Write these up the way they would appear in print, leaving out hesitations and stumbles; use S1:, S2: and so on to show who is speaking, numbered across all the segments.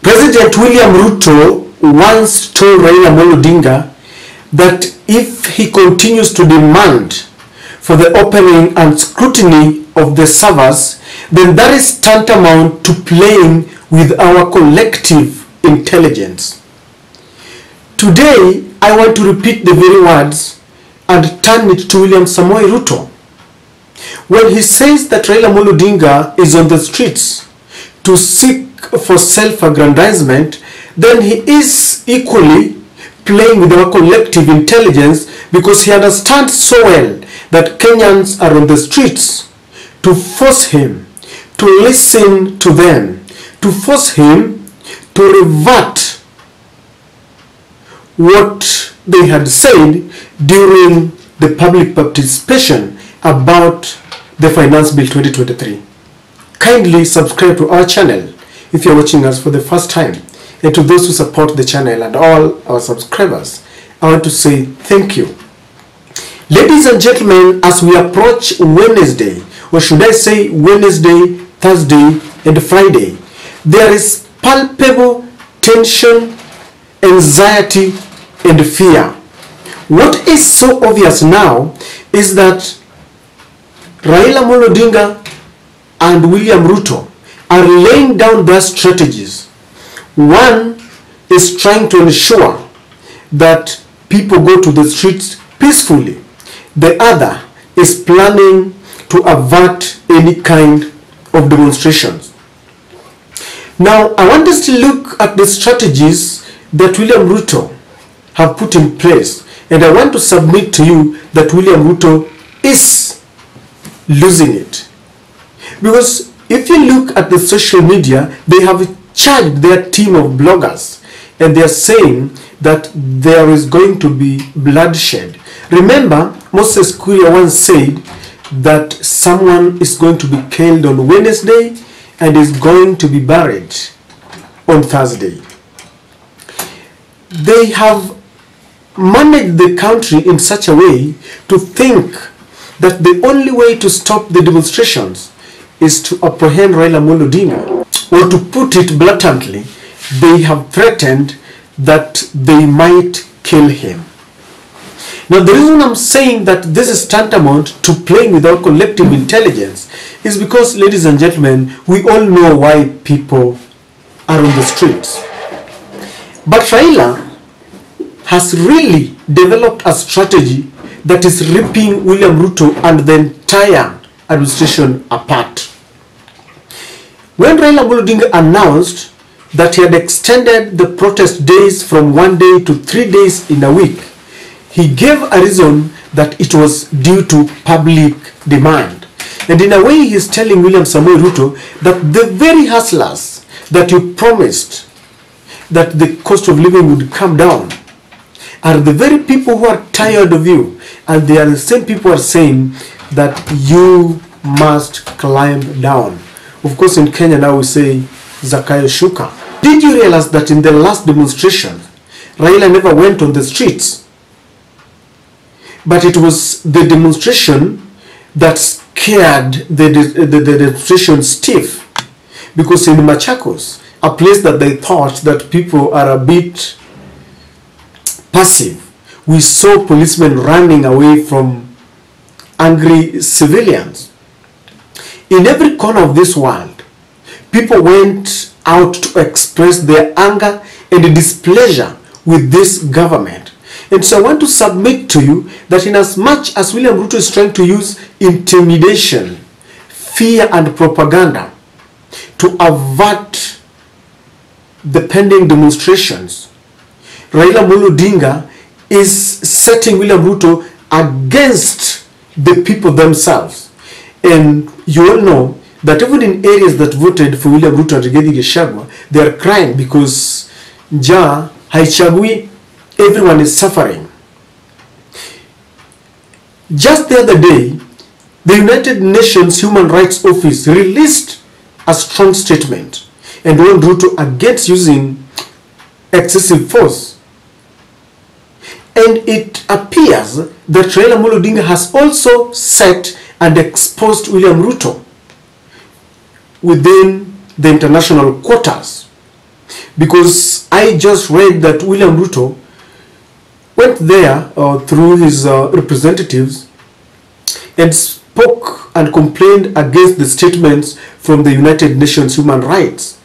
S1: President William Ruto once told Raila Amolo Odinga that if he continues to demand for the opening and scrutiny of the servers, then that is tantamount to playing with our collective intelligence. Today, I want to repeat the very words and turn it to William Samoei Ruto. When he says that Raila Amolo Odinga is on the streets to seek for self-aggrandizement, then he is equally playing with our collective intelligence, because he understands so well that Kenyans are on the streets to force him to listen to them, to force him to revert what they had said during the public participation about the Finance Bill 2023. Kindly subscribe to our channel if you are watching us for the first time. And to those who support the channel and all our subscribers, I want to say thank you. Ladies and gentlemen, as we approach Wednesday, or should I say Wednesday, Thursday, and Friday, there is palpable tension, anxiety, and fear. What is so obvious now is that Raila Amolo Odinga and William Ruto are laying down their strategies. One is trying to ensure that people go to the streets peacefully. The other is planning to avert any kind of demonstrations. Now, I want us to look at the strategies that William Ruto have put in place, and I want to submit to you that William Ruto is losing it. Because if you look at the social media, they have charged their team of bloggers, and they are saying that there is going to be bloodshed. Remember, Moses Kuria once said that someone is going to be killed on Wednesday and is going to be buried on Thursday. They have managed the country in such a way to think that the only way to stop the demonstrations is to apprehend Raila Amolo Odinga, or to put it blatantly, they have threatened that they might kill him. Now, the reason I'm saying that this is tantamount to playing with our collective intelligence is because, ladies and gentlemen, we all know why people are on the streets. But Raila has really developed a strategy that is ripping William Ruto and the entire administration apart. When Raila Amolo Odinga announced that he had extended the protest days from 1 day to 3 days in a week, he gave a reason that it was due to public demand. And in a way, he is telling William Samoei Ruto that the very hustlers that you promised that the cost of living would come down are the very people who are tired of you, and they are the same people who are saying that you must climb down. Of course, in Kenya now we say Zakayo Shuka. Did you realize that in the last demonstration, Raila never went on the streets? But it was the demonstration that scared the demonstration stiff. Because in Machakos, a place that they thought that people are a bit passive, we saw policemen running away from angry civilians. In every corner of this world, people went out to express their anger and displeasure with this government. And so I want to submit to you that in as much as William Ruto is trying to use intimidation, fear and propaganda to avert the pending demonstrations, Raila Amolo Odinga is setting William Ruto against the people themselves. And you all know that even in areas that voted for William Ruto and Rigathi Gachagua, they are crying because njaa haichagui, everyone is suffering. Just the other day, the United Nations Human Rights Office released a strong statement and warned Ruto against using excessive force. And it appears that Raila Amolo Odinga has also set and exposed William Ruto within the international quotas. because I just read that William Ruto went there through his representatives and spoke and complained against the statements from the United Nations Human Rights.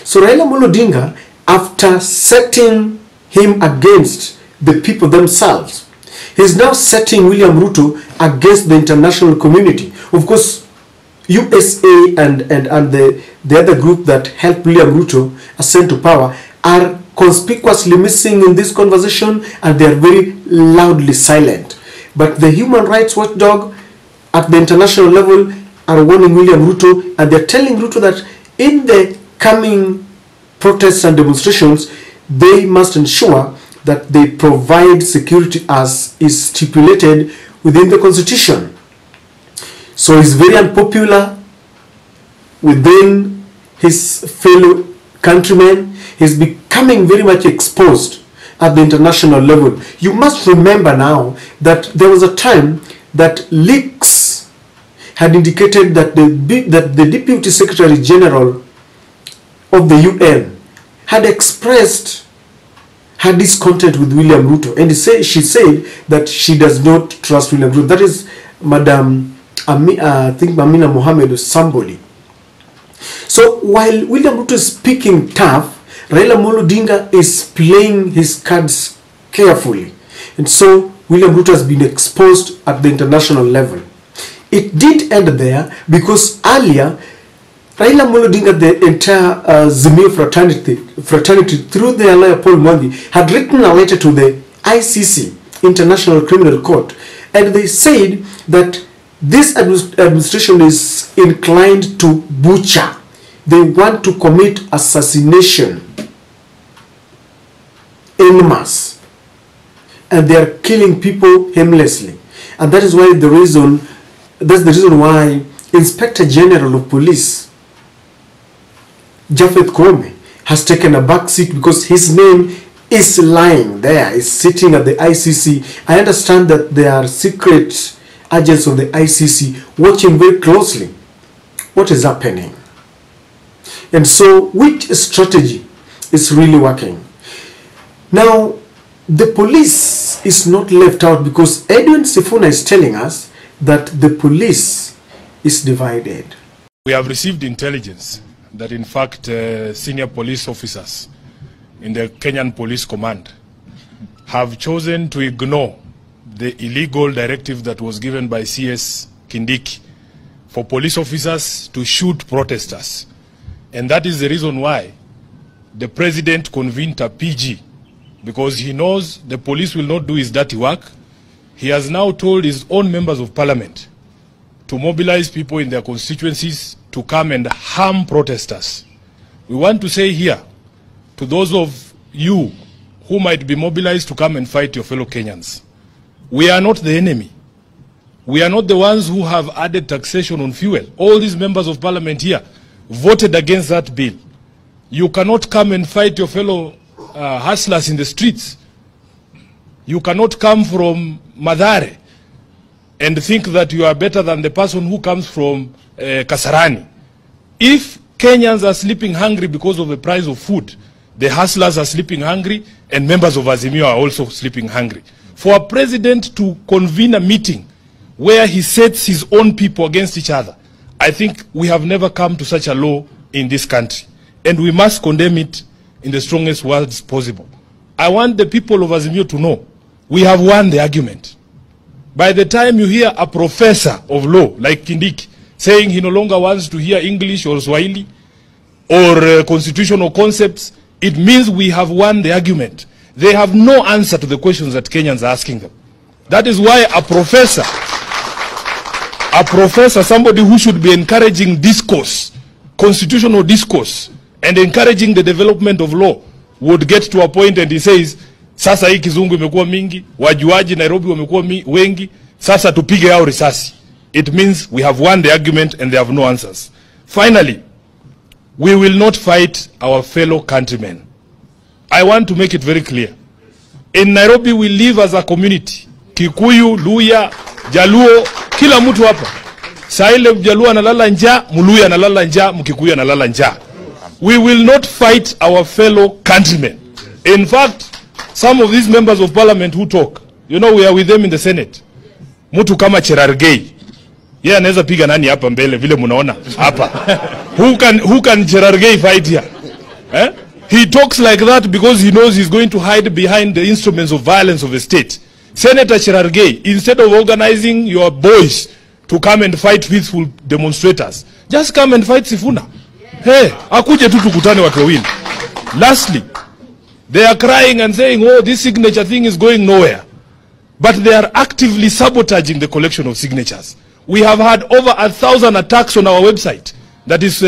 S1: So Raila Amolo Odinga, after setting him against the people themselves, he's now setting William Ruto against the international community. Of course, USA and the other group that helped William Ruto ascend to power are conspicuously missing in this conversation, and they are very loudly silent. But the human rights watchdog at the international level are warning William Ruto, and they're telling Ruto that in the coming protests and demonstrations, they must ensure that they provide security as is stipulated within the constitution. So he's very unpopular within his fellow countrymen. He's becoming very much exposed at the international level. You must remember now that there was a time that leaks had indicated that the Deputy Secretary General of the UN had expressed her discontent with William Ruto, and she said that she does not trust William Ruto. That is Madam I think Amina Mohammed or somebody. So while William Ruto is speaking tough, Raila Amolo Odinga is playing his cards carefully, and so William Ruto has been exposed at the international level. It did end there because earlier Raila Amolo Odinga, the entire Zimio fraternity through their lawyer Paul Mwangi, had written a letter to the ICC, International Criminal Court, and they said that this administration is inclined to butcher. They want to commit assassination en masse, and they are killing people aimlessly. And that is why that's the reason why Inspector General of Police Japhet Koome has taken a back seat, because his name is lying there, is sitting at the ICC. I understand that there are secret agents of the ICC watching very closely what is happening. And so, which strategy is really working? Now, the police is not left out, because Edwin Sifuna is telling us that the police is divided.
S2: We have received intelligence that in fact senior police officers in the Kenyan Police Command have chosen to ignore the illegal directive that was given by CS Kindiki for police officers to shoot protesters. And that is the reason why the president convened a PG, because he knows the police will not do his dirty work. He has now told his own members of parliament to mobilize people in their constituencies to come and harm protesters. We want to say here to those of you who might be mobilized to come and fight your fellow Kenyans, we are not the enemy. We are not the ones who have added taxation on fuel. All these members of parliament here voted against that bill. You cannot come and fight your fellow hustlers in the streets. You cannot come from Madare and think that you are better than the person who comes from Kasarani. If Kenyans are sleeping hungry because of the price of food, the hustlers are sleeping hungry, and members of Azimio are also sleeping hungry. For a president to convene a meeting where he sets his own people against each other, I think we have never come to such a law in this country, and we must condemn it in the strongest words possible. I want the people of Azimio to know we have won the argument. By the time you hear a professor of law like Kindiki saying he no longer wants to hear English or Swahili or constitutional concepts, it means we have won the argument. They have no answer to the questions that Kenyans are asking them. That is why a professor, somebody who should be encouraging discourse, constitutional discourse, and encouraging the development of law, would get to a point and he says, sasa hii kizungu imekuwa mingi, wajuaji Nairobi wamekuwa wengi, sasa tupige hao risasi. It means we have won the argument and they have no answers. Finally, we will not fight our fellow countrymen. I want to make it very clear. In Nairobi, we live as a community. Kikuyu, Luya, Jaluo, kila mtu hapa. Saile Jaluo analala njaa, Muluya analala njaa, Mkikuyu analala njaa. We will not fight our fellow countrymen. In fact, some of these members of parliament who talk, you know, we are with them in the Senate. Mtu kama Cherargei, yeye anaweza piga nani hapa mbele vile mnaona hapa. Who can Cherargei fight here? Eh? He talks like that because he knows he's going to hide behind the instruments of violence of the state. Senator Cherargei, instead of organizing your boys to come and fight peaceful demonstrators, just come and fight Sifuna. Hey, akuje tu tukutane watu wawili. Lastly, they are crying and saying, oh, this signature thing is going nowhere. But they are actively sabotaging the collection of signatures. We have had over 1,000 attacks on our website that is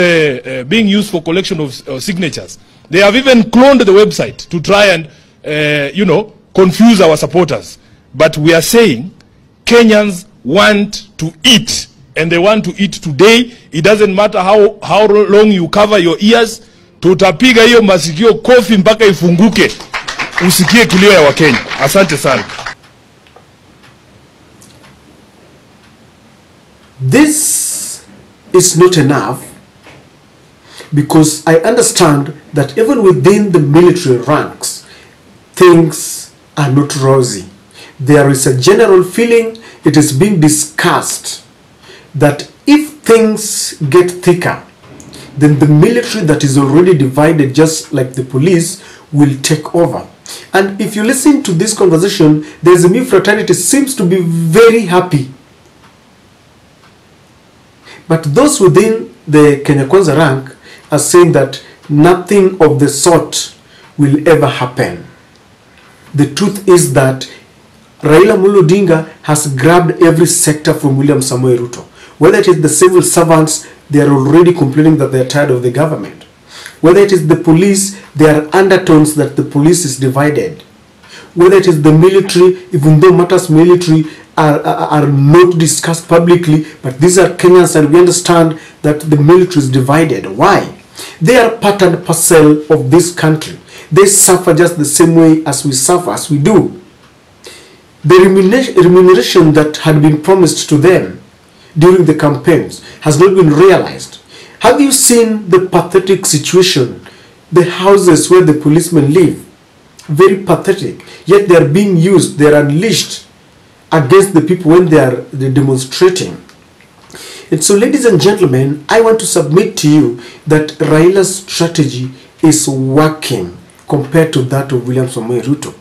S2: being used for collection of signatures. They have even cloned the website to try and, you know, confuse our supporters. But we are saying Kenyans want to eat, and they want to eat today. It doesn't matter how long you cover your ears. Tutapiga hiyo masikio kofi mpaka ifunguke. Usikie kilio ya Wakenya. Asante sana.
S1: This is not enough, because I understand that even within the military ranks, things are not rosy. There is a general feeling, it is being discussed, that if things get thicker, then the military that is already divided, just like the police, will take over. And if you listen to this conversation, there's a new fraternity seems to be very happy. But those within the Kenya Kwanza rank are saying that nothing of the sort will ever happen. The truth is that Raila Amolo Odinga has grabbed every sector from William Samoei Ruto. Whether it is the civil servants, they are already complaining that they are tired of the government. Whether it is the police, there are undertones that the police is divided. Whether it is the military, even though matters military are not discussed publicly, but these are Kenyans and we understand that the military is divided. Why? They are part and parcel of this country. They suffer just the same way as we suffer, as we do. The remuneration that had been promised to them during the campaigns has not been realized. Have you seen the pathetic situation? The houses where the policemen live, very pathetic. Yet they are being used, they are unleashed against the people when they're demonstrating. And so, ladies and gentlemen, I want to submit to you that Raila's strategy is working compared to that of William Samoei Ruto.